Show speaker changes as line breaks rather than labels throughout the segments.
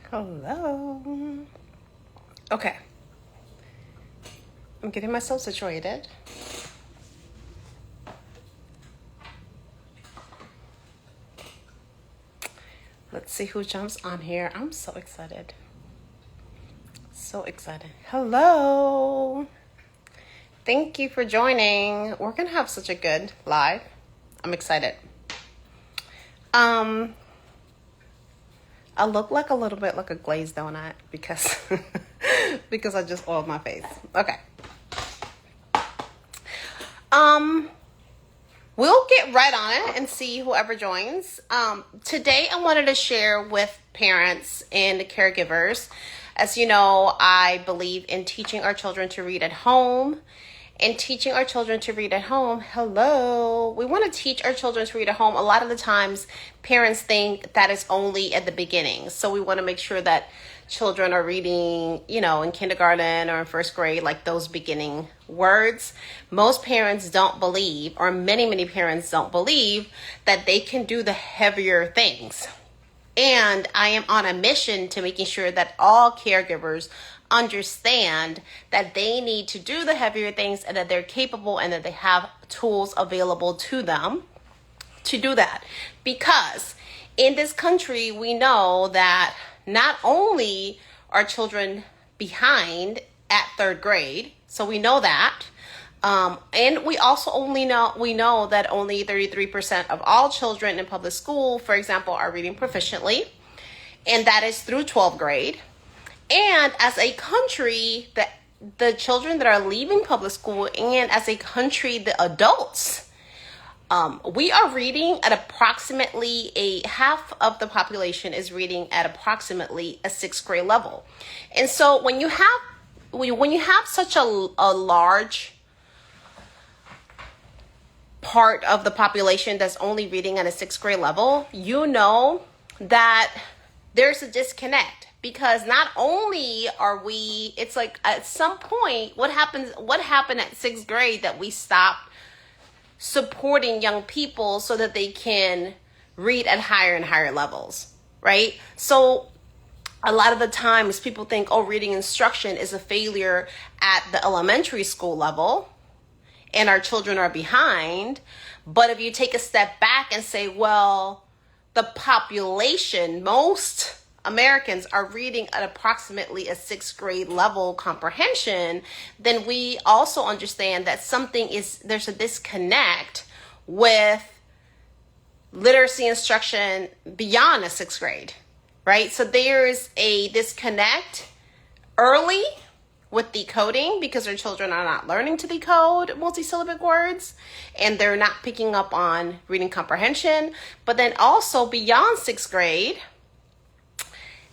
Hello. Okay. I'm getting myself situated. Let's see who jumps on here. I'm so excited. So excited. Hello. Thank you for joining. We're going to have such a good live. I'm excited. I look like a little bit like a glazed donut because because I just oiled my face. Okay. We'll get right on it and see whoever joins. Today I wanted to share with parents and caregivers. As you know, I believe in teaching our children to read at home. And teaching our children to read at home, hello. We want to teach our children to read at home. A lot of the times, parents think that is only at the beginning. So we want to make sure that children are reading, in kindergarten or in first grade, like those beginning words. Most parents don't believe, or many parents don't believe, that they can do the heavier things. And I am on a mission to making sure that all caregivers understand that they need to do the heavier things and that they're capable and that they have tools available to them to do that. Because in this country, we know that not only are children behind at third grade, so we know that, and we also know that only 33% of all children in public school, for example, are reading proficiently, and that is through 12th grade. And as a country, the children that are leaving public school, and as a country, the adults, we are reading at approximately half of the population is reading at approximately a sixth grade level. And so when you have such a large part of the population that's only reading at a sixth grade level, you know that there's a disconnect. Because not only are we, it's like at some point, what happened at sixth grade that we stopped supporting young people so that they can read at higher and higher levels, right? So a lot of the times people think, reading instruction is a failure at the elementary school level and our children are behind. But if you take a step back and say, well, the population, most Americans are reading at approximately a sixth grade level comprehension, then we also understand that there's a disconnect with literacy instruction beyond a sixth grade, right? So there's a disconnect early with decoding because our children are not learning to decode multisyllabic words and they're not picking up on reading comprehension. But then also beyond sixth grade,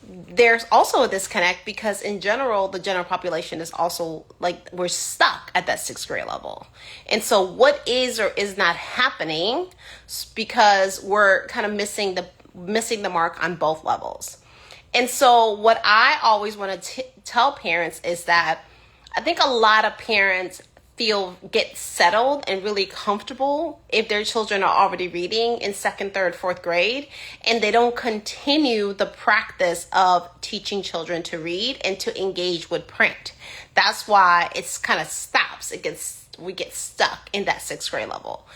there's also a disconnect because in general, the general population is also like we're stuck at that sixth grade level. And so what is or is not happening because we're kind of missing the mark on both levels. And so what I always want to tell parents is that I think a lot of parents get settled and really comfortable if their children are already reading in second, third, fourth grade, and they don't continue the practice of teaching children to read and to engage with print. That's why it's kind of stops. We get stuck in that sixth grade level.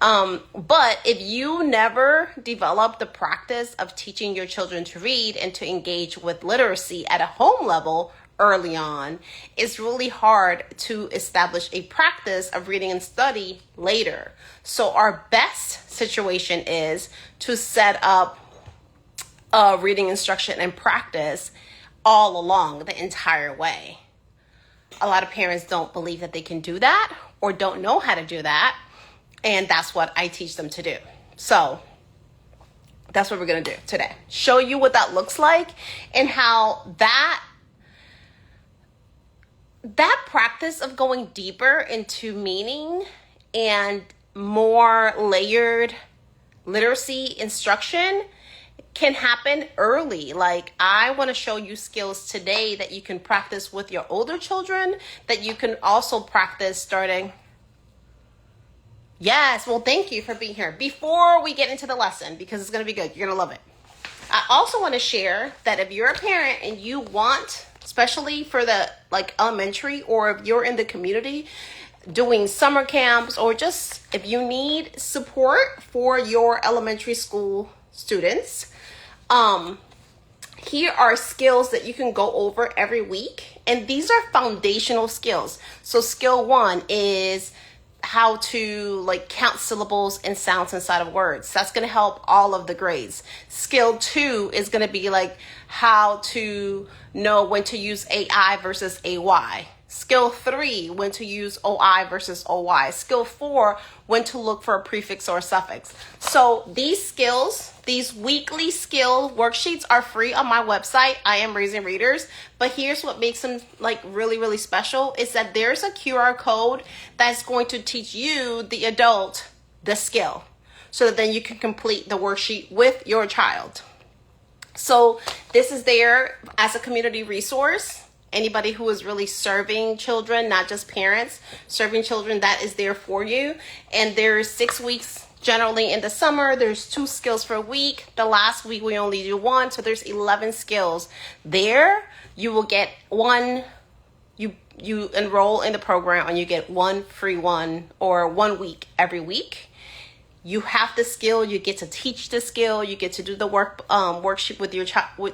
But if you never develop the practice of teaching your children to read and to engage with literacy at a home level early on, it's really hard to establish a practice of reading and study later. So our best situation is to set up reading instruction and practice all along the entire way. A lot of parents don't believe that they can do that or don't know how to do that. And that's what I teach them to do. So that's what we're going to do today. Show you what that looks like and how that practice of going deeper into meaning and more layered literacy instruction can happen early. Like I want to show you skills today that you can practice with your older children, that you can also practice starting. Yes, well, thank you for being here. Before we get into the lesson, because it's going to be good. You're going to love it. I also want to share that if you're a parent and you want, especially for the like elementary, or if you're in the community doing summer camps, or just if you need support for your elementary school students, here are skills that you can go over every week. And these are foundational skills. So skill 1 is how to like count syllables and sounds inside of words. That's going to help all of the grades. Skill 2 is going to be like how to know when to use AI versus AY. Skill 3, when to use OI versus OY. Skill 4, when to look for a prefix or a suffix. So these skills, these weekly skill worksheets are free on my website. I am Raising Readers. But here's what makes them like really, really special is that there's a QR code that's going to teach you, the adult, the skill. So that then you can complete the worksheet with your child. So this is there as a community resource. Anybody who is really serving children, not just parents, serving children, that is there for you. And there's 6 weeks generally in the summer. There's 2 skills per week. The last week we only do 1, so there's 11 skills there. You will get one. You enroll in the program and you get 1 free one, or 1 week every week. You have the skill, you get to teach the skill, you get to do the worksheet with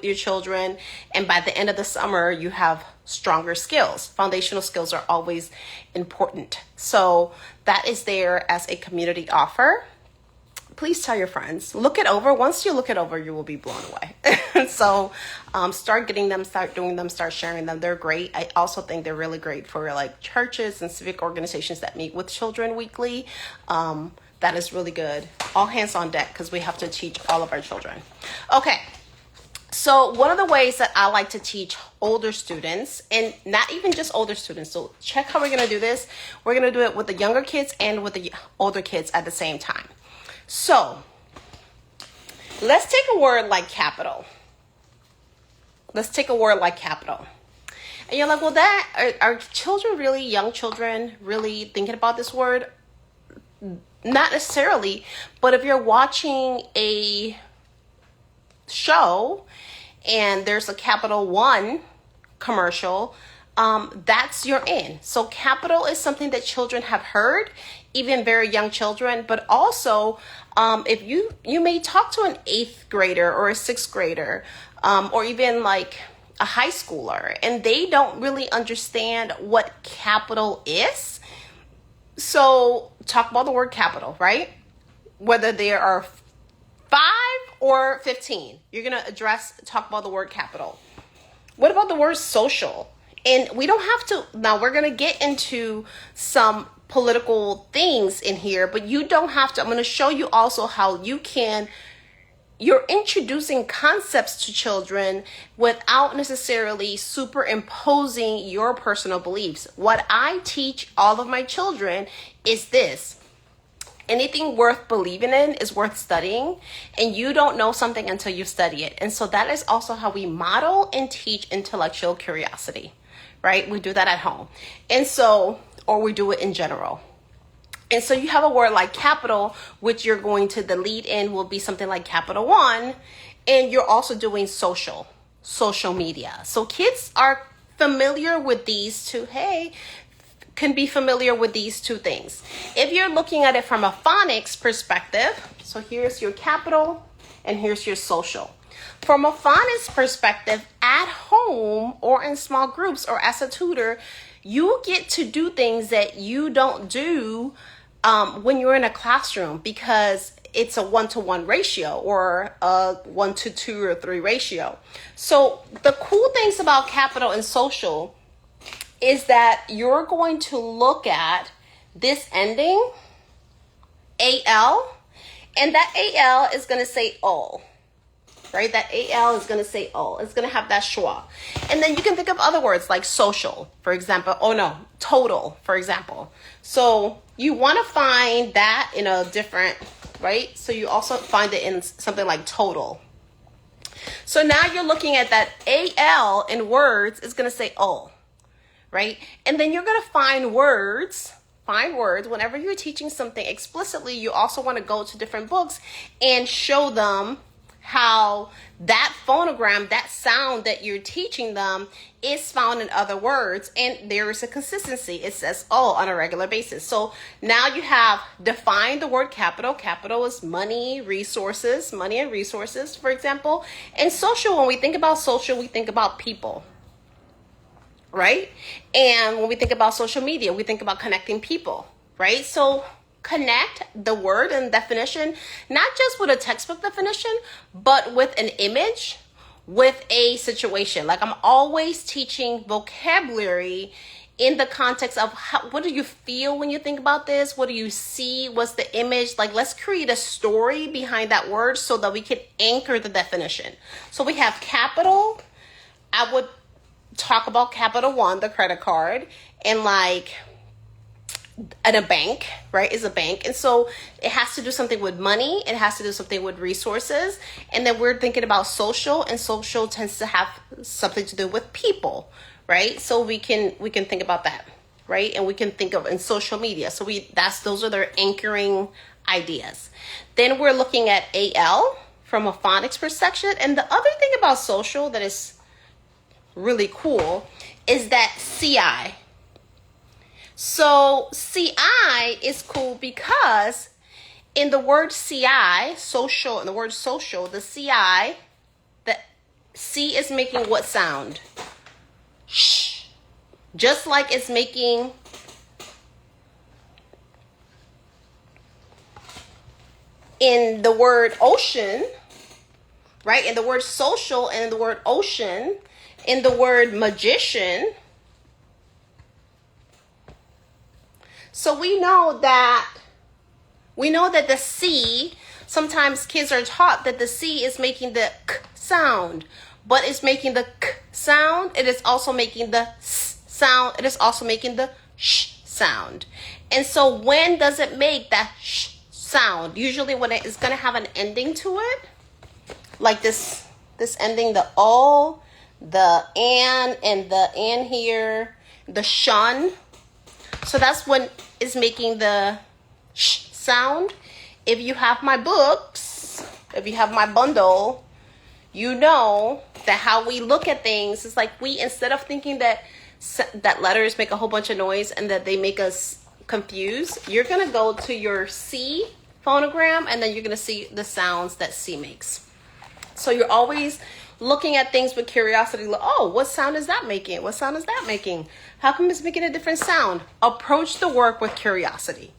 your children, and by the end of the summer, you have stronger skills. Foundational skills are always important. So that is there as a community offer. Please tell your friends. Look it over. Once you look it over, you will be blown away. So start getting them, start doing them, start sharing them. They're great. I also think they're really great for like churches and civic organizations that meet with children weekly. That is really good. All hands on deck because we have to teach all of our children. Okay. So one of the ways that I like to teach older students, and not even just older students. So check how we're going to do this. We're going to do it with the younger kids and with the older kids at the same time. So let's take a word like capital. Let's take a word like capital. And you're like, well, are children really, young children really thinking about this word? Not necessarily, but if you're watching a show and there's a Capital One commercial, that's your in. So capital is something that children have heard, even very young children, but also if you may talk to an 8th grader or a 6th grader, or even like a high schooler, and they don't really understand what capital is. So talk about the word capital, right? Whether there are 5 or 15, you're going to talk about the word capital. What about the word social? And we don't have to, now we're going to get into some political things in here, but you don't have to. I'm going to show you also how you're introducing concepts to children without necessarily superimposing your personal beliefs. What I teach all of my children is this: anything worth believing in is worth studying, and you don't know something until you study it. And so that is also how we model and teach intellectual curiosity, right? We do that at home. And so, or we do it in general. And so you have a word like capital, which you're going to, the lead in will be something like Capital One, and you're also doing social media. So kids are familiar with these two, can be familiar with these two things. If you're looking at it from a phonics perspective, so here's your capital and here's your social. From a phonics perspective, at home or in small groups or as a tutor, you get to do things that you don't do when you're in a classroom, because it's a 1-to-1 ratio or a 1-to-2 or 3 ratio. So the cool things about capital and social is that you're going to look at this ending, AL, and that AL is going to say O, right? That AL is going to say O. It's going to have that schwa. And then you can think of other words like social, for example. Total, for example. So you want to find that in a different, right? So you also find it in something like total. So now you're looking at that AL in words is going to say O, right? And then you're going to find words. Whenever you're teaching something explicitly, you also want to go to different books and show them how that phonogram, that sound that you're teaching them is found in other words, and there is a consistency. It says "oh" on a regular basis. So now you have defined the word capital. Capital is money, resources, money and resources, for example. And social, when we think about social, we think about people, right? And when we think about social media, we think about connecting people, right? So connect the word and definition, not just with a textbook definition, but with an image, with a situation. Like, I'm always teaching vocabulary in the context of what do you feel when you think about this? What do you see? What's the image? Like, let's create a story behind that word so that we can anchor the definition. So we have capital. I would talk about Capital One, the credit card, and like at a bank, right, is a bank. And so it has to do something with money. It has to do something with resources. And then we're thinking about social, and social tends to have something to do with people, right? So we can think about that, right? And we can think of in social media. So those are their anchoring ideas. Then we're looking at AL from a phonics perspective. And the other thing about social that is really cool is that CI. So CI is cool because in the word CI, social, in the word social, the CI, the C is making what sound? Shh. Just like it's making in the word ocean, right? In the word social and in the word ocean, in the word magician. So we know that the C, sometimes kids are taught that the C is making the K sound, but it's making the K sound. It is also making the S sound. It is also making the Sh sound. And so when does it make that Sh sound? Usually when it is going to have an ending to it, like this ending, the O, the and the and here, the shun. So that's when it's making the sh sound. If you have my books, if you have my bundle, you know that how we look at things is like instead of thinking that letters make a whole bunch of noise and that they make us confused, you're going to go to your C phonogram and then you're going to see the sounds that C makes. So you're always looking at things with curiosity. Like, oh, what sound is that making? What sound is that making? How come it's making a different sound? Approach the work with curiosity,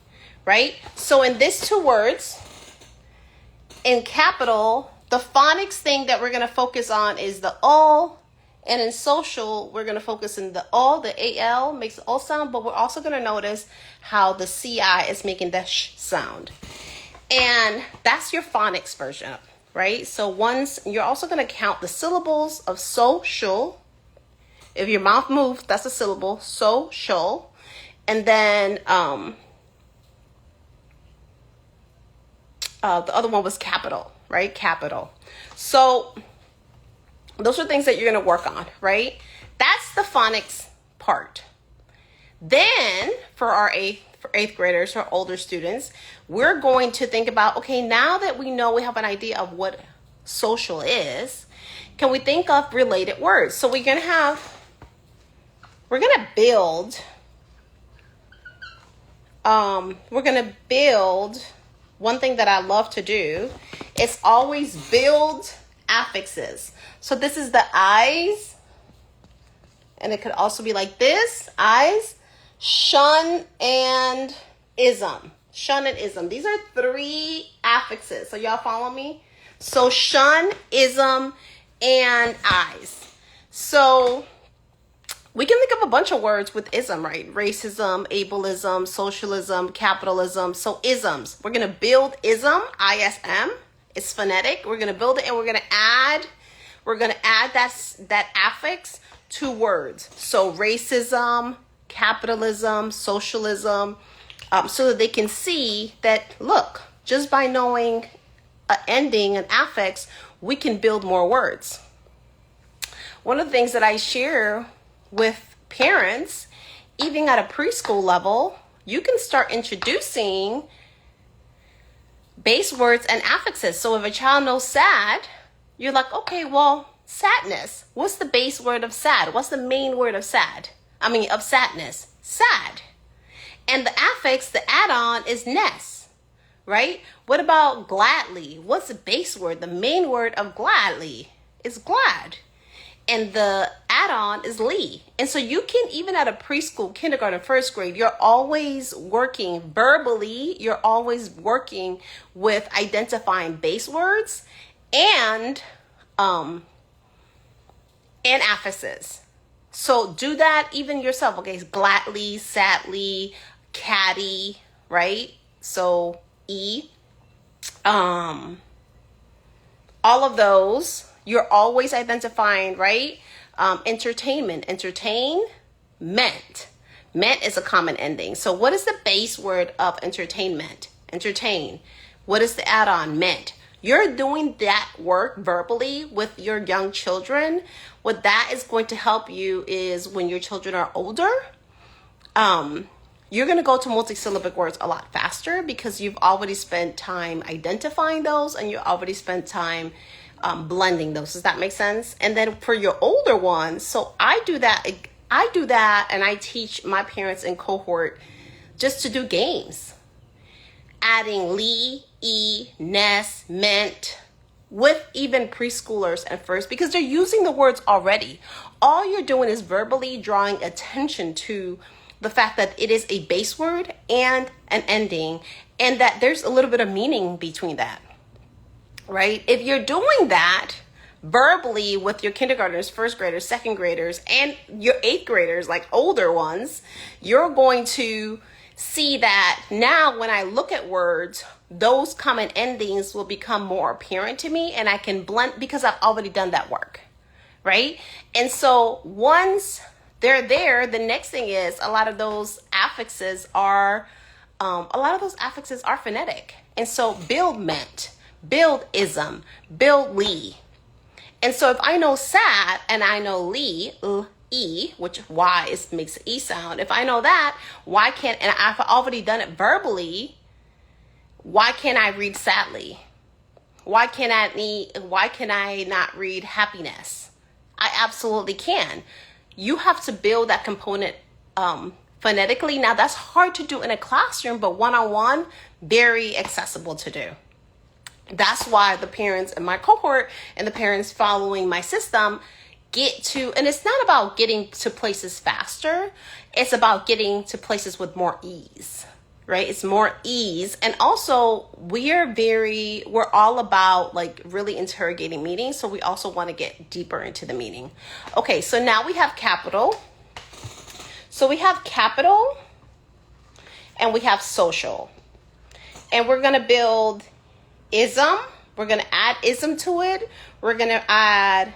right? So in these two words, in capital, the phonics thing that we're going to focus on is the O. And in social, we're going to focus in the O, the AL makes the O sound, but we're also going to notice how the CI is making the sh sound. And that's your phonics version, right? So once you're also going to count the syllables of social. If your mouth moves, that's a syllable, social. And then the other one was capital, right? Capital. So those are things that you're going to work on, right? That's the phonics part. Then for our eighth graders or older students, we're going to think about, okay, now that we know we have an idea of what social is, can we think of related words? So we're going to build one thing that I love to do is always build affixes. So this is the eyes, and it could also be like this, eyes, shun, and ism. Shun and ism. These are three affixes. So y'all follow me? So shun, ism, and eyes. So we can think of a bunch of words with ism, right? Racism, ableism, socialism, capitalism. So isms. We're going to build ism, ISM. It's phonetic. We're going to build it and we're going to add that affix to words. So racism, capitalism, socialism, so that they can see that, look, just by knowing an ending, an affix, we can build more words. One of the things that I share with parents, even at a preschool level, you can start introducing base words and affixes. So if a child knows sad, you're like, okay, well, sadness. What's the base word of sad? What's the main word of sad? Of sadness. Sad. And the affix, the add-on, is ness, right? What about gladly? What's the base word? The main word of gladly is glad. And the add-on is ly. And so you can, even at a preschool, kindergarten, first grade, you're always working verbally. You're always working with identifying base words and affixes. So do that even yourself. Okay, gladly, sadly, catty, right? So all of those. You're always identifying, right? Entertainment. Entertain, meant. Meant is a common ending. So what is the base word of entertainment? Entertain. What is the add-on? Meant. You're doing that work verbally with your young children. What that is going to help you is when your children are older, you're going to go to multisyllabic words a lot faster because you've already spent time identifying those and you already spent time blending those. Does that make sense? And then for your older ones, so I do that and I teach my parents in cohort just to do games. Adding ly, ness, meant with even preschoolers at first because they're using the words already. All you're doing is verbally drawing attention to the fact that it is a base word and an ending and that there's a little bit of meaning between that. Right? If you're doing that verbally with your kindergartners, first graders, second graders, and your eighth graders, like older ones, you're going to see that now when I look at words, those common endings will become more apparent to me and I can blend because I've already done that work. Right? And so once they're there, the next thing is a lot of those affixes are phonetic. And so build meant. Build ism, build ly. And so if I know sad and I know ly, which Y makes an E sound. If I know that, and I've already done it verbally, why can't I read sadly? Why can I not read happiness? I absolutely can. You have to build that component phonetically. Now that's hard to do in a classroom, but one-on-one, very accessible to do. That's why the parents in my cohort and the parents following my system get to, and it's not about getting to places faster. It's about getting to places with more ease, right? It's more ease. And also we're all about like really interrogating meaning. So we also want to get deeper into the meaning. Okay. So now we have capital. So we have capital and we have social, and we're going to build ism. We're going to add ism to it. We're going to add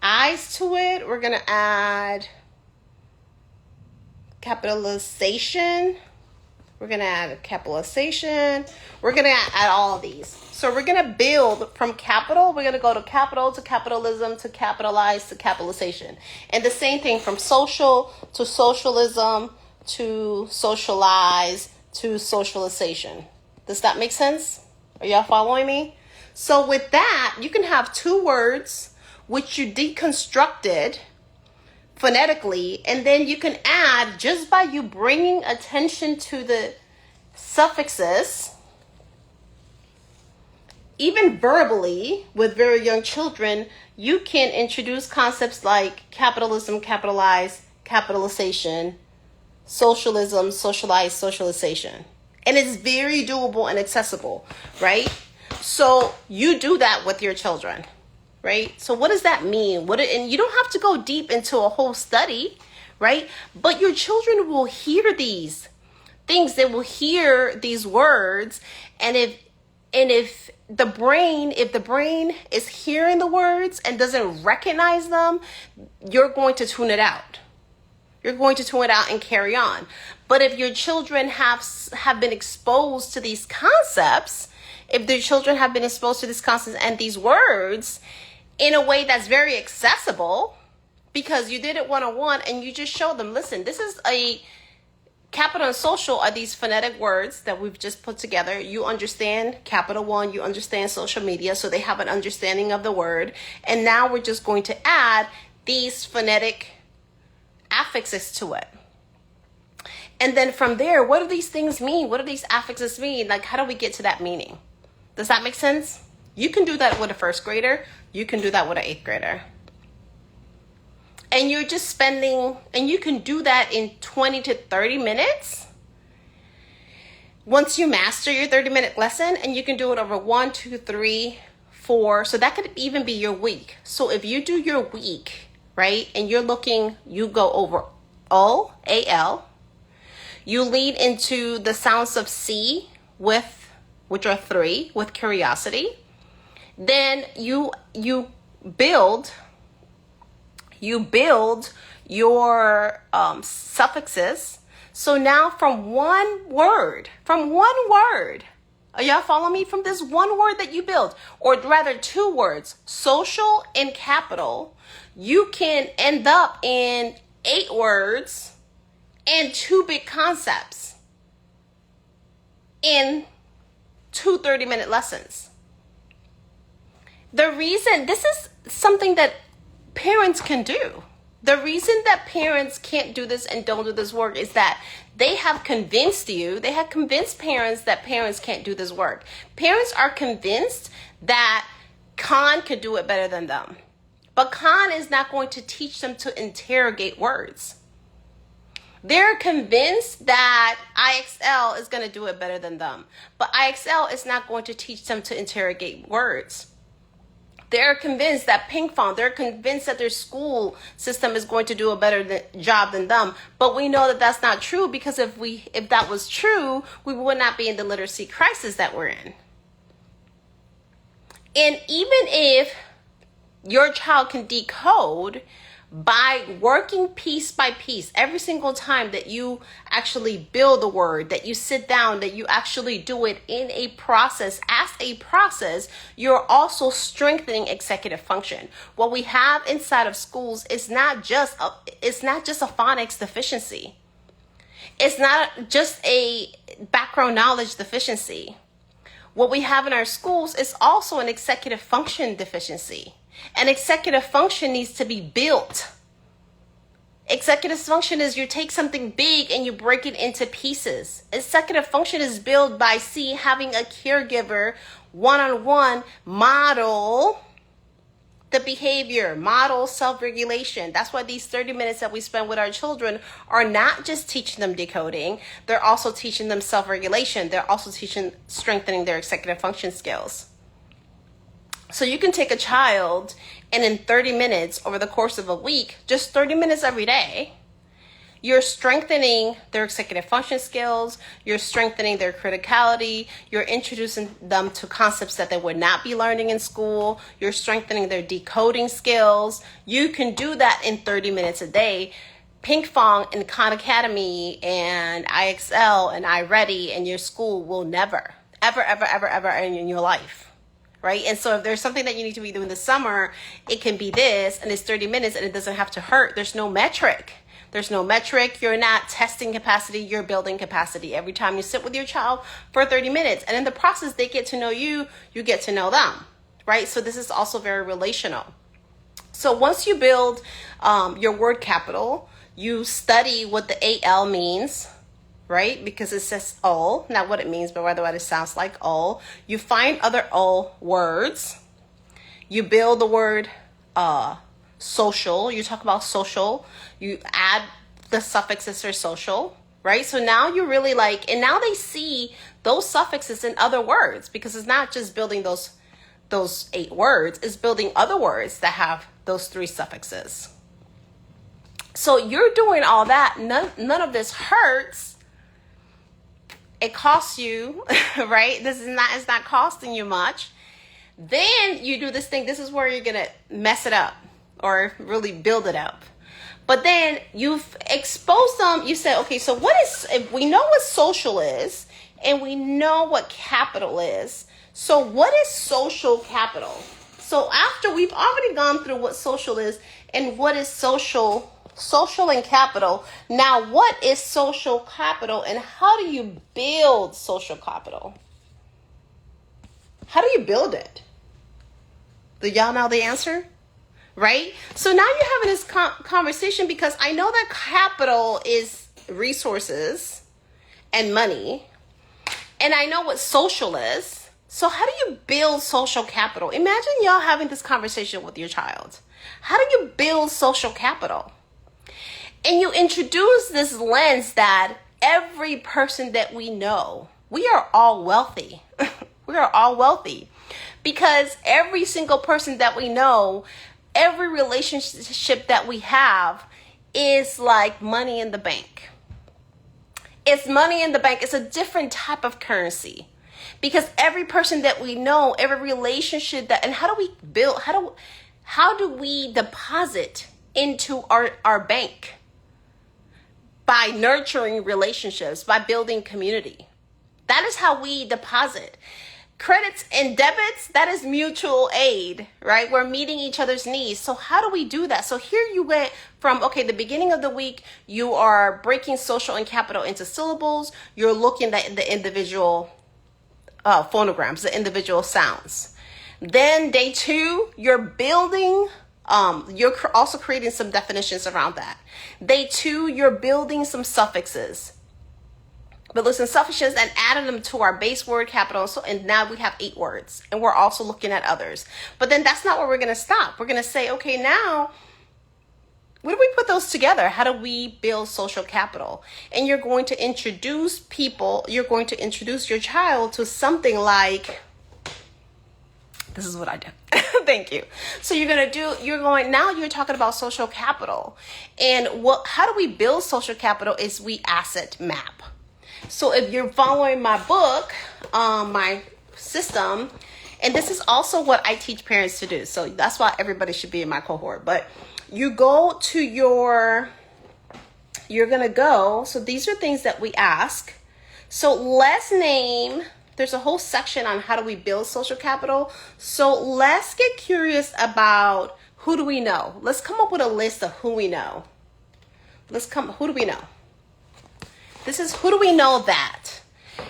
eyes to it. We're going to add capitalization. We're going to add capitalization. We're going to add all of these. So we're going to build from capital. We're going to go to capital, to capitalism, to capitalize, to capitalization. And the same thing from social to socialism, to socialize, to socialization. Does that make sense? Are y'all following me? So with that, you can have two words which you deconstructed phonetically, and then you can add just by you bringing attention to the suffixes, even verbally with very young children, you can introduce concepts like capitalism, capitalize, capitalization, socialism, socialize, socialization. And it's very doable and accessible, right? So you do that with your children, right? So what does that mean? And you don't have to go deep into a whole study, right? But your children will hear these things. They will hear these words. And if the brain is hearing the words and doesn't recognize them, you're going to tune it out. You're going to tune it out and carry on. But if your children have been exposed to these concepts, if their children have been exposed to these concepts and these words in a way that's very accessible, because you did it one-on-one and you just showed them, listen, this is a capital and social are these phonetic words that we've just put together. You understand Capital One, you understand social media, so they have an understanding of the word. And now we're just going to add these phonetic affixes to it. And then from there, what do these things mean? What do these affixes mean? Like, how do we get to that meaning? Does that make sense? You can do that with a first grader. You can do that with an eighth grader. And you're just spending, and you can do that in 20 to 30 minutes. Once you master your 30-minute lesson, and you can do it over 1, 2, 3, 4. So that could even be your week. So if you do your week, right, and you go over O, A-L. You lead into the sounds of C which are 3, with curiosity. Then you build your suffixes. So now from one word, are y'all following me? From this one word that you build, or rather 2 words, social and capital, you can end up in 8 words and 2 big concepts in 2 30-minute lessons. The reason, this is something that parents can do. The reason that parents can't do this and don't do this work is that they have convinced parents that parents can't do this work. Parents are convinced that Khan could do it better than them. But Khan is not going to teach them to interrogate words. They're convinced that IXL is going to do it better than them. But IXL is not going to teach them to interrogate words. They're convinced that they're convinced that their school system is going to do a better job than them. But we know that that's not true, because if that was true, we would not be in the literacy crisis that we're in. And even if your child can decode by working piece by piece, every single time that you actually build a word, that you sit down, that you actually do it in a process, as a process, you're also strengthening executive function. What we have inside of schools is not just a phonics deficiency. It's not just a background knowledge deficiency. What we have in our schools is also an executive function deficiency. And executive function needs to be built. Executive function is you take something big and you break it into pieces. Executive function is built by having a caregiver one-on-one model the behavior, model self-regulation. That's why these 30 minutes that we spend with our children are not just teaching them decoding. They're also teaching them self-regulation. They're also strengthening their executive function skills. So you can take a child and in 30 minutes over the course of a week, just 30 minutes every day, you're strengthening their executive function skills, you're strengthening their criticality, you're introducing them to concepts that they would not be learning in school, you're strengthening their decoding skills. You can do that in 30 minutes a day. Ping Pong and Khan Academy and IXL and iReady and your school will never, ever in your life. Right? And so if there's something that you need to be doing this summer, it can be this, and it's 30 minutes and it doesn't have to hurt. There's no metric. You're not testing capacity, you're building capacity every time you sit with your child for 30 minutes. And in the process, they get to know you, you get to know them, right? So this is also very relational. So once you build your word capital, you study what the AL means, right? Because it says O, not what it means, but rather what it sounds like, O. You find other O words. You build the word social. You talk about social. You add the suffixes for social, right? So now you're really and now they see those suffixes in other words, because it's not just building those 8 words, it's building other words that have those 3 suffixes. So you're doing all that. None of this hurts. It costs you, right? It's not costing you much. Then you do this thing. This is where you're going to mess it up or really build it up. But then you've exposed them. You said, okay, so if we know what social is and we know what capital is, so what is social capital? So after we've already gone through what social is and what is social Social and capital. Now, what is social capital and how do you build social capital? How do you build it? Do y'all know the answer? Right? So now you're having this conversation because I know that capital is resources and money. And I know what social is. So how do you build social capital? Imagine y'all having this conversation with your child. How do you build social capital? And you introduce this lens that every person that we know, we are all wealthy. We are all wealthy because every single person that we know, every relationship that we have is like money in the bank. It's money in the bank. It's a different type of currency because every person that we know, every relationship that, and how do we build, how do we deposit into our bank? By nurturing relationships, by building community. That is how we deposit. Credits and debits, that is mutual aid, right? We're meeting each other's needs. So how do we do that? So here you went from, okay, the beginning of the week, you are breaking social and capital into syllables. You're looking at the individual phonograms, the individual sounds. Then day 2, you're building, you're also creating some definitions around that. Day 2, you're building some suffixes. But listen, suffixes and adding them to our base word capital. So, and now we have 8 words and we're also looking at others. But then that's not where we're going to stop. We're going to say, okay, now, where do we put those together? How do we build social capital? And you're going to introduce people, you're going to introduce your child to something like, this is what I do. Thank you. So now you're talking about social capital. And how do we build social capital is we asset map. So if you're following my book, my system, and this is also what I teach parents to do. So that's why everybody should be in my cohort. But you go to you're going to go. So these are things that we ask. So let's name, there's a whole section on how do we build social capital. So let's get curious about who do we know? Let's come up with a list of who we know. Who do we know? This is who do we know that?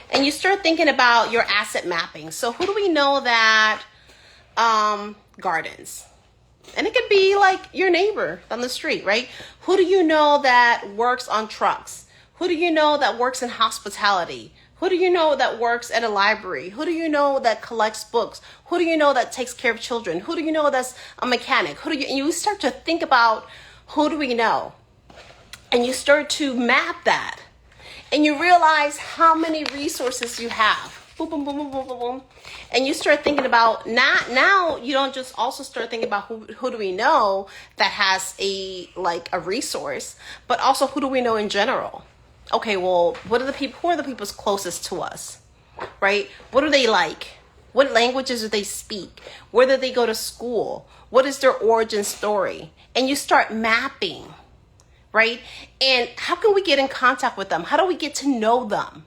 And you start thinking about your asset mapping. So who do we know that gardens? And it could be like your neighbor on the street, right? Who do you know that works on trucks? Who do you know that works in hospitality? Who do you know that works at a library? Who do you know that collects books? Who do you know that takes care of children? Who do you know that's a mechanic? And you start to think about who do we know? And you start to map that. And you realize how many resources you have. Boom, boom, boom, boom, boom, boom, boom. And you start thinking about, now you don't just also start thinking about who do we know that has a resource, but also who do we know in general? Okay, well, who are the people's closest to us, right? What do they like? What languages do they speak? Where do they go to school? What is their origin story? And you start mapping, right? And how can we get in contact with them? How do we get to know them?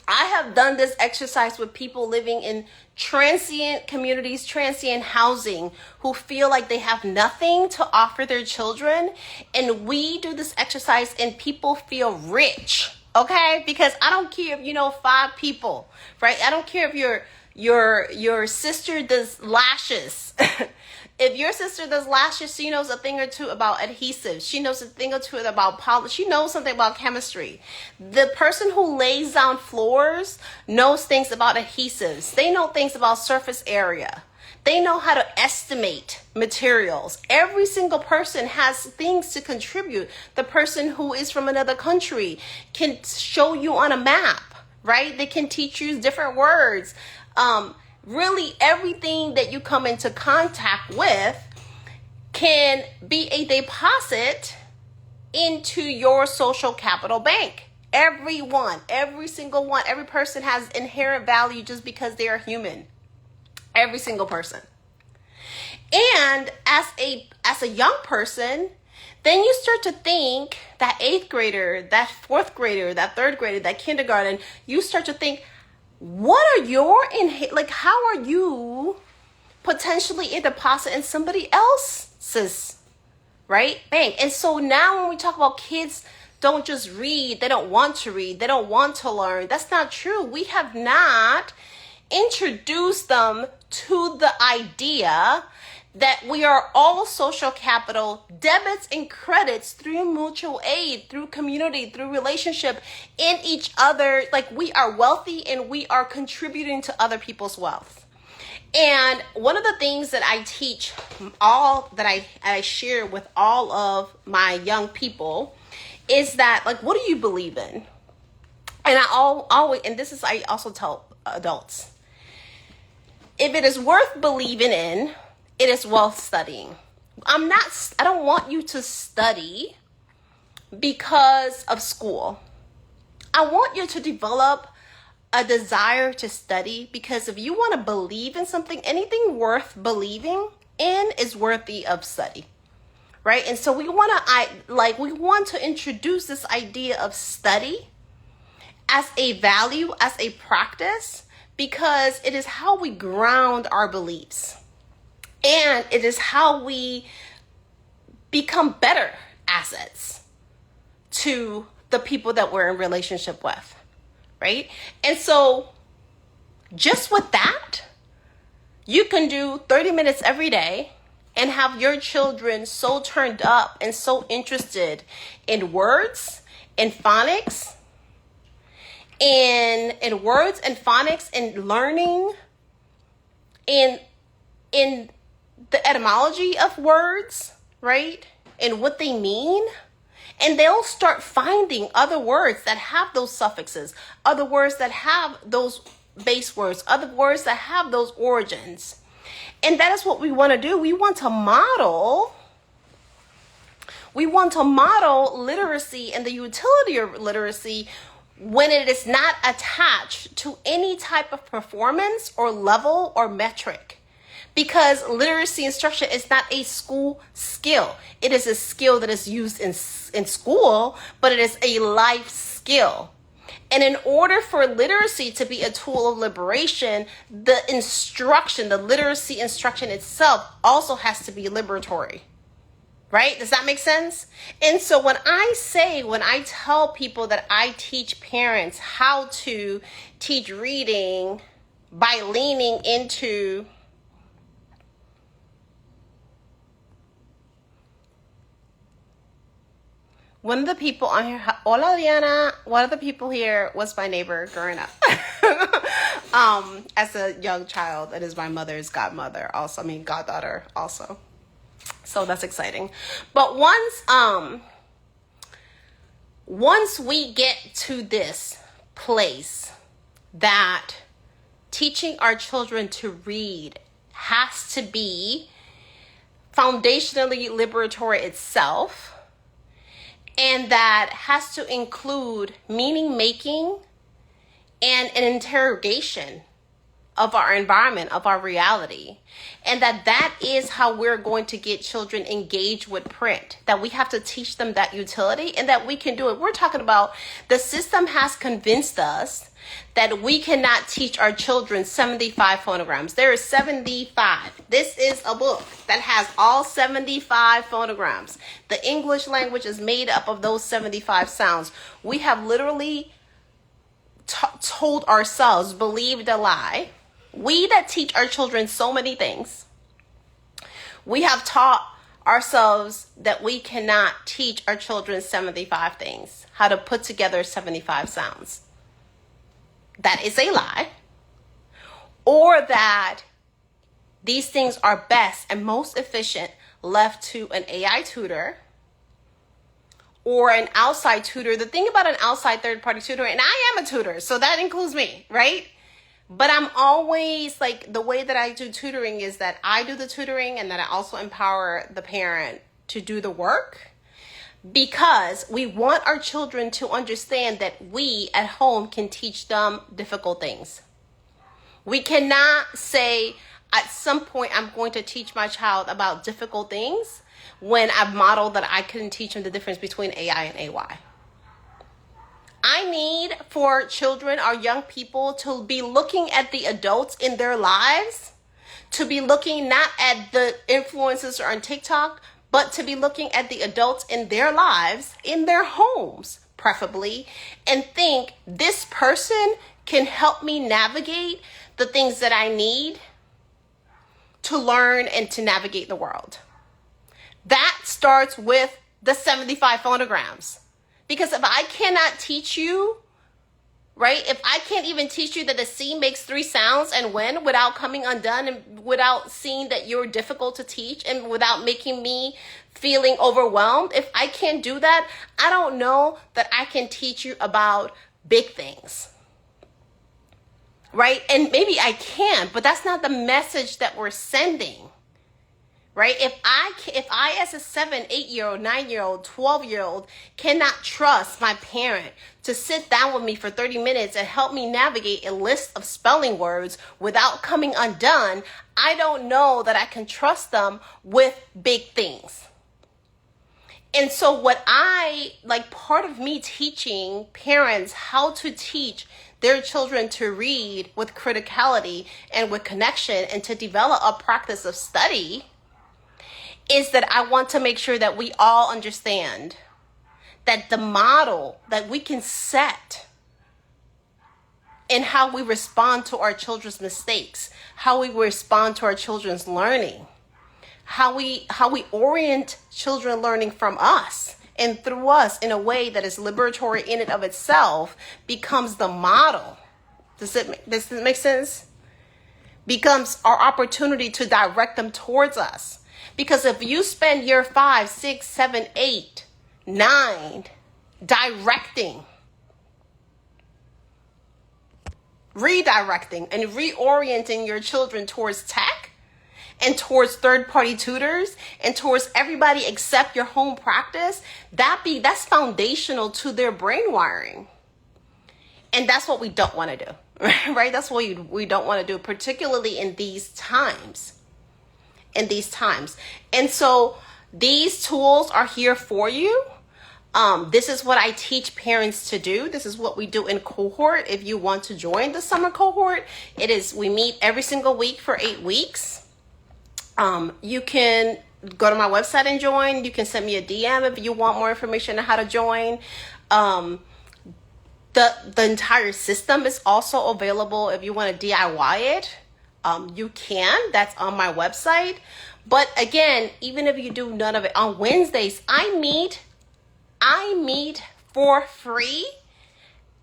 I have done this exercise with people living in transient communities, transient housing, who feel like they have nothing to offer their children. And we do this exercise and people feel rich, okay? Because I don't care if you know 5 people, right? I don't care if your sister does lashes. If your sister does lashes, she knows a thing or two about adhesives. She knows a thing or two about polish. She knows something about chemistry. The person who lays down floors knows things about adhesives. They know things about surface area. They know how to estimate materials. Every single person has things to contribute. The person who is from another country can show you on a map, right? They can teach you different words. Really, everything that you come into contact with can be a deposit into your social capital bank. Everyone, every single one, every person has inherent value just because they are human. Every single person. And as a young person, then you start to think that 8th grader, that 4th grader, that 3rd grader, that kindergarten, you start to think, what are how are you potentially a deposit in somebody else's right? Bang. And so now when we talk about kids don't just read, they don't want to read, they don't want to learn. That's not true. We have not introduced them to the idea that we are all social capital, debits and credits through mutual aid, through community, through relationship in each other. Like, we are wealthy and we are contributing to other people's wealth. And one of the things that I teach, all that I share with all of my young people, is that, like, what do you believe in? And I always, and this is, I also tell adults, if it is worth believing in, it is worth studying. I don't want you to study because of school. I want you to develop a desire to study, because if you want to believe in something, anything worth believing in is worthy of study. Right? And so we want to introduce this idea of study as a value, as a practice, because it is how we ground our beliefs. And it is how we become better assets to the people that we're in relationship with, right? And so just with that, you can do 30 minutes every day and have your children so turned up and so interested in words, in phonics, in learning, in the etymology of words, right? And what they mean. And they'll start finding other words that have those suffixes, other words that have those base words, other words that have those origins. And that is what we want to do. We want to model literacy and the utility of literacy when it is not attached to any type of performance or level or metric. Because literacy instruction is not a school skill. It is a skill that is used in school, but it is a life skill. And in order for literacy to be a tool of liberation, the literacy instruction itself also has to be liberatory. Right? Does that make sense? And so when I tell people that I teach parents how to teach reading by leaning into one of the people on here, hola Diana, one of the people here was my neighbor growing up. As a young child, it is my mother's goddaughter also. So that's exciting. But once we get to this place that teaching our children to read has to be foundationally liberatory itself, and that has to include meaning making and an interrogation of our environment, of our reality. And that is how we're going to get children engaged with print, that we have to teach them that utility and that we can do it. We're talking about the system has convinced us that we cannot teach our children 75 phonograms. There is 75. This is a book that has all 75 phonograms. The English language is made up of those 75 sounds. We have literally told ourselves, believed a lie. We that teach our children so many things, we have taught ourselves that we cannot teach our children 75 things, how to put together 75 sounds. That is a lie. Or that these things are best and most efficient left to an AI tutor or an outside tutor. The thing about an outside third-party tutor, and I am a tutor, so that includes me, right? But I'm always the way that I do tutoring is that I do the tutoring and that I also empower the parent to do the work, because we want our children to understand that we at home can teach them difficult things. We cannot say at some point I'm going to teach my child about difficult things when I've modeled that I couldn't teach them the difference between AI and AY. I need for children or young people to be looking at the adults in their lives, to be looking not at the influencers on TikTok, but to be looking at the adults in their lives, in their homes, preferably, and think this person can help me navigate the things that I need to learn and to navigate the world. That starts with the 75 phonograms. Because if I cannot teach you, right? If I can't even teach you that the C makes 3 sounds and when without coming undone and without seeing that you're difficult to teach and without making me feeling overwhelmed, if I can't do that, I don't know that I can teach you about big things. Right? And maybe I can, but that's not the message that we're sending. Right? If I as a 7, 8-year-old, 9-year-old, 12-year-old cannot trust my parent to sit down with me for 30 minutes and help me navigate a list of spelling words without coming undone, I don't know that I can trust them with big things. And so part of me teaching parents how to teach their children to read with criticality and with connection and to develop a practice of study is that I want to make sure that we all understand that the model that we can set in how we respond to our children's mistakes, how we respond to our children's learning, how we orient children learning from us and through us in a way that is liberatory in and of itself becomes the model. Does it make sense? Becomes our opportunity to direct them towards us. Because if you spend year 5, 6, 7, 8, 9 directing, redirecting, and reorienting your children towards tech and towards third-party tutors and towards everybody except your home practice, that's foundational to their brain wiring. And that's what we don't want to do, right? That's what we don't want to do, particularly in these times. And so these tools are here for you. This is what I teach parents to do. This is what we do in cohort. If you want to join the summer cohort, we meet every single week for 8 weeks. You can go to my website and join. You can send me a DM if you want more information on how to join. The entire system is also available if you want to DIY it. You can. That's on my website. But again, even if you do none of it, on Wednesdays, I meet for free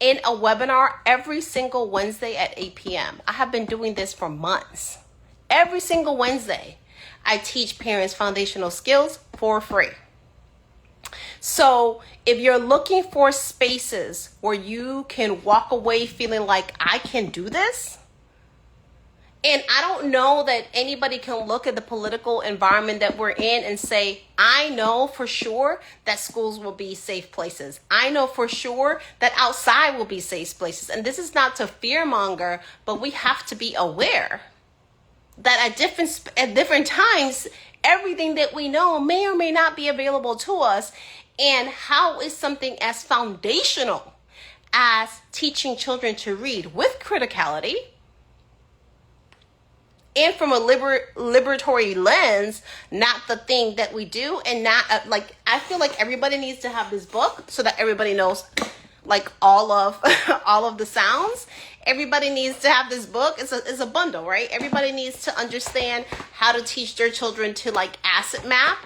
in a webinar every single Wednesday at 8 p.m. I have been doing this for months. Every single Wednesday, I teach parents foundational skills for free. So if you're looking for spaces where you can walk away feeling like I can do this, and I don't know that anybody can look at the political environment that we're in and say, I know for sure that schools will be safe places. I know for sure that outside will be safe places. And this is not to fearmonger, but we have to be aware that at different times, everything that we know may or may not be available to us. And how is something as foundational as teaching children to read with criticality and from a liberatory lens, not the thing that we do, and not I feel like everybody needs to have this book so that everybody knows all of the sounds. Everybody needs to have this book. It's a bundle, right? Everybody needs to understand how to teach their children to acid map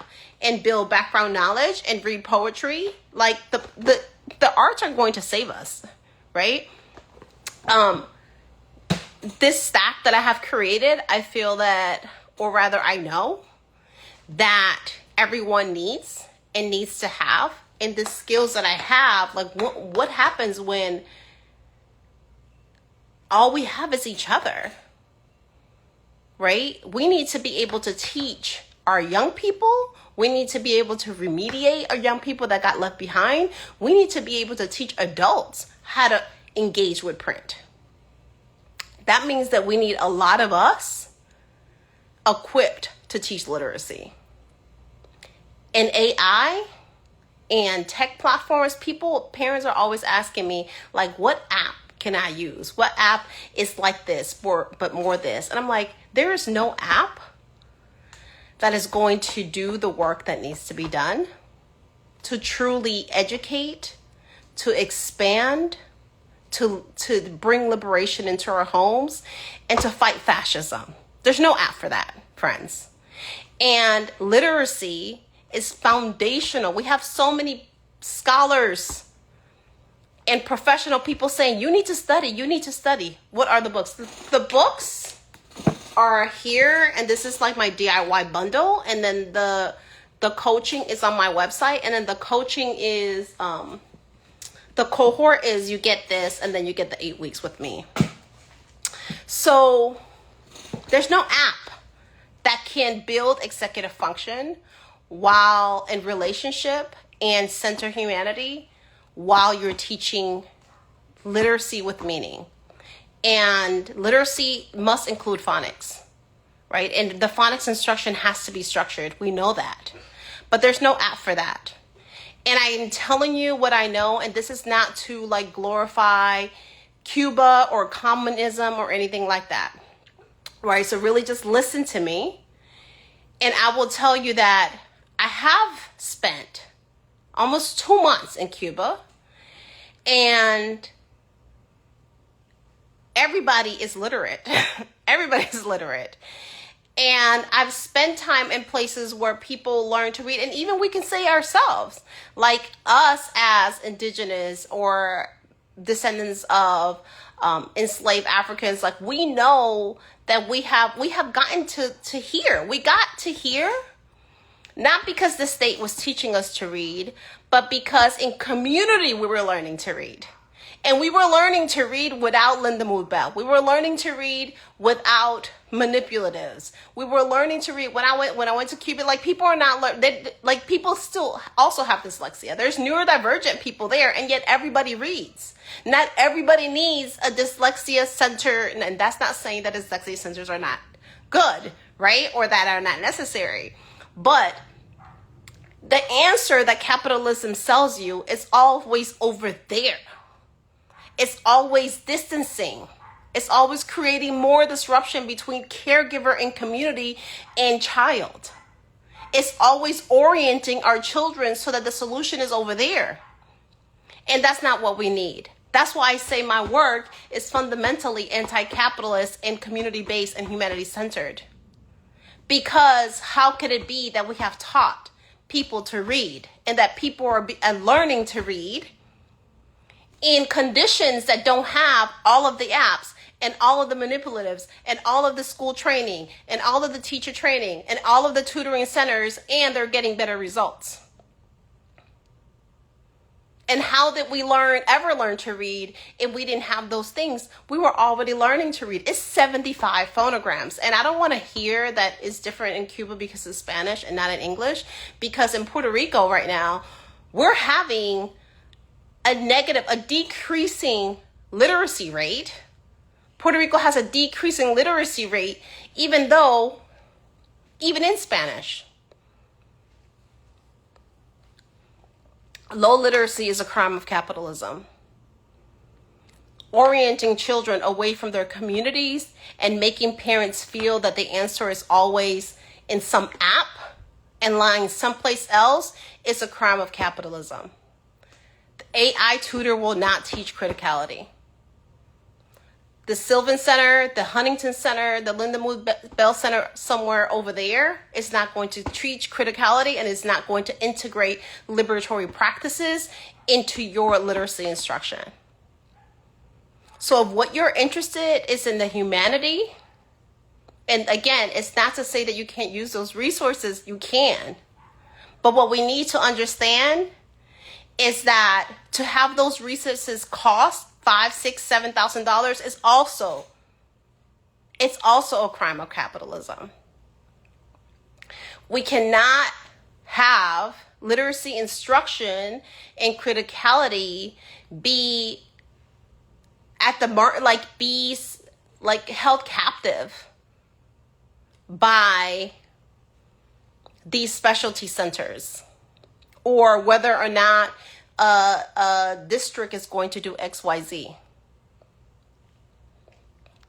and build background knowledge and read poetry. The arts are going to save us, right? This stack that I have created, I feel that, or rather I know that everyone needs and needs to have. And the skills that I have, what happens when all we have is each other, right? We need to be able to teach our young people. We need to be able to remediate our young people that got left behind. We need to be able to teach adults how to engage with print. That means that we need a lot of us equipped to teach literacy. And AI and tech platforms, parents are always asking me, what app can I use? What app is like this, but more this? And I'm like, there is no app that is going to do the work that needs to be done to truly educate, to expand, to bring liberation into our homes, and to fight fascism. There's no app for that, friends. And literacy is foundational. We have so many scholars and professional people saying, you need to study, you need to study. What are the books? The books are here, and this is like my DIY bundle, and then the coaching is on my website, and then the coaching is the cohort is you get this, and then you get the 8 weeks with me. So there's no app that can build executive function while in relationship and center humanity while you're teaching literacy with meaning. And literacy must include phonics, right? And the phonics instruction has to be structured. We know that. But there's no app for that. And I'm telling you what I know, and this is not to like glorify Cuba or communism or anything like that, right? So really just listen to me. And I will tell you that I have spent almost 2 months in Cuba, and everybody is literate. Everybody's literate. And I've spent time in places where people learn to read, and even we can say ourselves, like us as indigenous or descendants of enslaved Africans, like we know that we have gotten to hear. We got to hear, not because the state was teaching us to read, but because in community we were learning to read. And we were learning to read without Linda Mood Bell. We were learning to read without manipulatives. We were learning to read when I went to Cuba. Like people are not like people still also have dyslexia. There's neurodivergent people there, and yet everybody reads. Not everybody needs a dyslexia center, and that's not saying that dyslexia centers are not good, right, or that are not necessary. But the answer that capitalism sells you is always over there. It's always distancing. It's always creating more disruption between caregiver and community and child. It's always orienting our children so that the solution is over there. And that's not what we need. That's why I say my work is fundamentally anti-capitalist and community-based and humanity-centered. Because how could it be that we have taught people to read and that people are learning to read in conditions that don't have all of the apps and all of the manipulatives and all of the school training and all of the teacher training and all of the tutoring centers, and they're getting better results? And how did we ever learn to read if we didn't have those things? We were already learning to read. It's 75 phonograms. And I don't want to hear that it's different in Cuba because it's Spanish and not in English. Because in Puerto Rico right now, we're having a decreasing literacy rate. Puerto Rico has a decreasing literacy rate, even in Spanish. Low literacy is a crime of capitalism. Orienting children away from their communities and making parents feel that the answer is always in some app and lying someplace else is a crime of capitalism. The AI tutor will not teach criticality. The Sylvan Center, the Huntington Center, the Linda Mood Bell Center somewhere over there is not going to teach criticality and is not going to integrate liberatory practices into your literacy instruction. So if what you're interested is in the humanity, and again, it's not to say that you can't use those resources, you can. But what we need to understand is that to have those resources cost $5,000, $6,000, $7,000 is also a crime of capitalism. We cannot have literacy instruction and criticality be at the held captive by these specialty centers, or whether or not a district is going to do XYZ.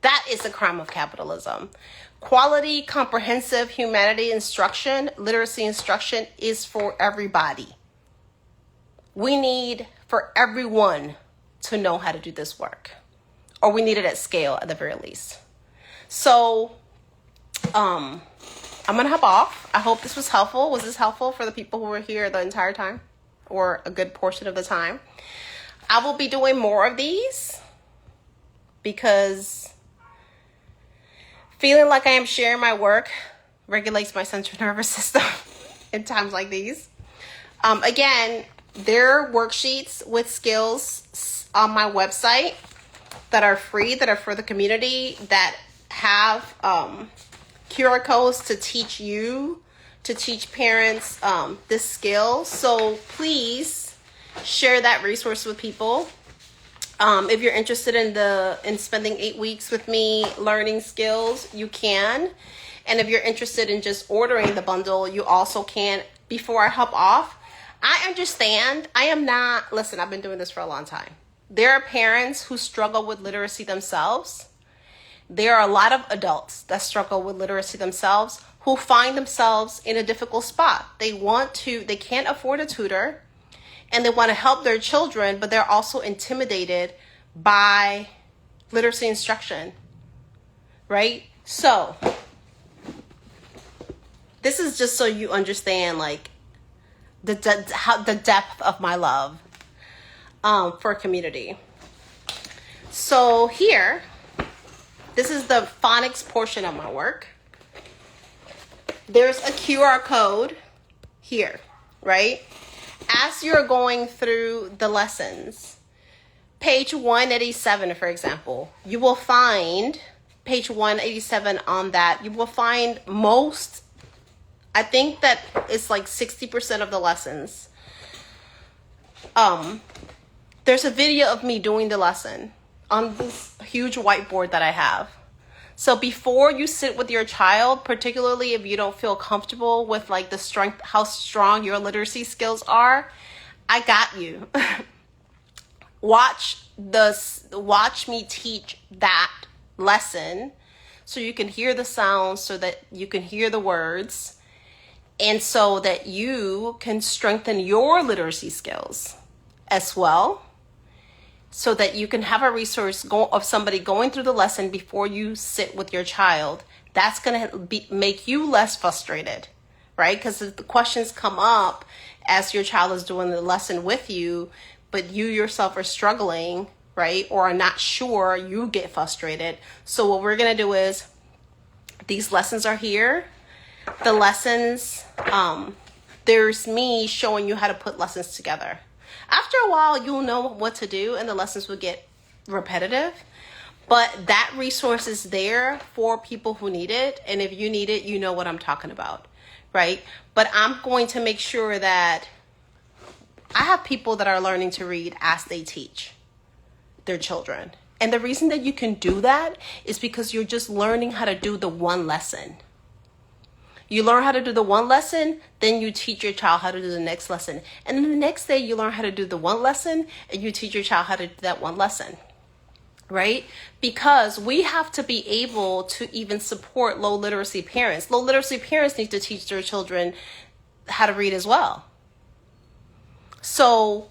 That is the crime of capitalism. Quality, comprehensive humanity instruction, literacy instruction is for everybody. We need for everyone to know how to do this work, or we need it at scale at the very least. So, I'm gonna hop off. I hope this was helpful. Was this helpful for the people who were here the entire time, or a good portion of the time? I will be doing more of these because feeling like I am sharing my work regulates my central nervous system in times like these. Again, there are worksheets with skills on my website that are free, that are for the community, that have QR codes to teach parents this skill. So please share that resource with people. If you're interested in spending 8 weeks with me learning skills, you can. And if you're interested in just ordering the bundle, you also can. Before I hop off, I understand. Listen, I've been doing this for a long time. There are parents who struggle with literacy themselves. There are a lot of adults that struggle with literacy themselves who find themselves in a difficult spot. They can't afford a tutor, and they want to help their children, but they're also intimidated by literacy instruction, right? So this is just so you understand, like, the depth of my love for community. So here, this is the phonics portion of my work. There's a QR code here, right? As you're going through the lessons, page 187, for example, you will find page 187 on that. You will find I think that it's like 60% of the lessons. There's a video of me doing the lesson on this huge whiteboard that I have. So before you sit with your child, particularly if you don't feel comfortable with like how strong your literacy skills are, I got you. Watch me teach that lesson so you can hear the sounds, so that you can hear the words, and so that you can strengthen your literacy skills as well. So that you can have a resource of somebody going through the lesson before you sit with your child. That's going to make you less frustrated, right? Because if the questions come up as your child is doing the lesson with you, but you yourself are struggling, right? Or are not sure, you get frustrated. So what we're going to do is, these lessons are here. The lessons, there's me showing you how to put lessons together. After a while, you'll know what to do and the lessons will get repetitive. But that resource is there for people who need it. And if you need it, you know what I'm talking about, right? But I'm going to make sure that I have people that are learning to read as they teach their children. And the reason that you can do that is because you're just learning how to do the one lesson. You learn how to do the one lesson, then you teach your child how to do the next lesson. And then the next day you learn how to do the one lesson and you teach your child how to do that one lesson, right? Because we have to be able to even support low literacy parents. Low literacy parents need to teach their children how to read as well. So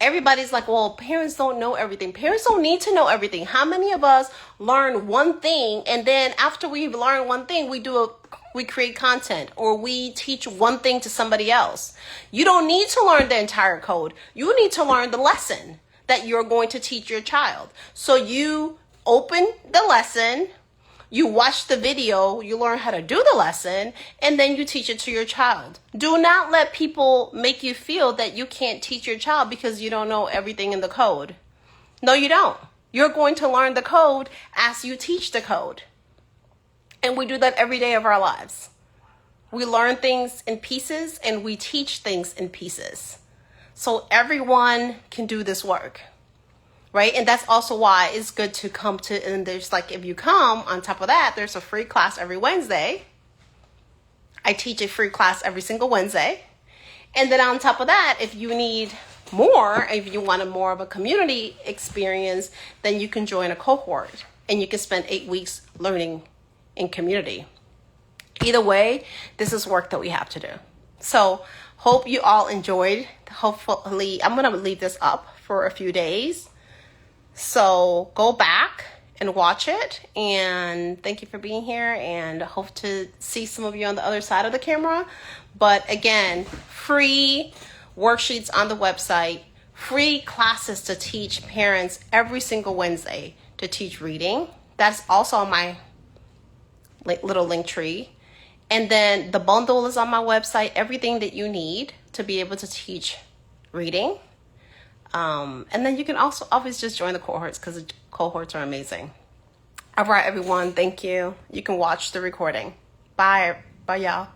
everybody's like, well, parents don't know everything. Parents don't need to know everything. How many of us learn one thing and then after we've learned one thing, we create content, or we teach one thing to somebody else? You don't need to learn the entire code. You need to learn the lesson that you're going to teach your child. So you open the lesson, you watch the video, you learn how to do the lesson, and then you teach it to your child. Do not let people make you feel that you can't teach your child because you don't know everything in the code. No, you don't. You're going to learn the code as you teach the code. And we do that every day of our lives. We learn things in pieces and we teach things in pieces. So everyone can do this work, right? And that's also why it's good to come to, and there's like, if you come, on top of that, there's a free class every Wednesday. I teach a free class every single Wednesday. And then on top of that, if you need more, if you want more of a community experience, then you can join a cohort. and you can spend 8 weeks learning in community. Either way, this is work that we have to do. So hope you all enjoyed. Hopefully, I'm going to leave this up for a few days. So go back and watch it. And thank you for being here, and hope to see some of you on the other side of the camera. But again, free worksheets on the website, free classes to teach parents every single Wednesday to teach reading. That's also on my little link tree. And then the bundle is on my website, everything that you need to be able to teach reading. And then you can also always just join the cohorts, because the cohorts are amazing. All right, everyone. Thank you. You can watch the recording. Bye. Bye, y'all.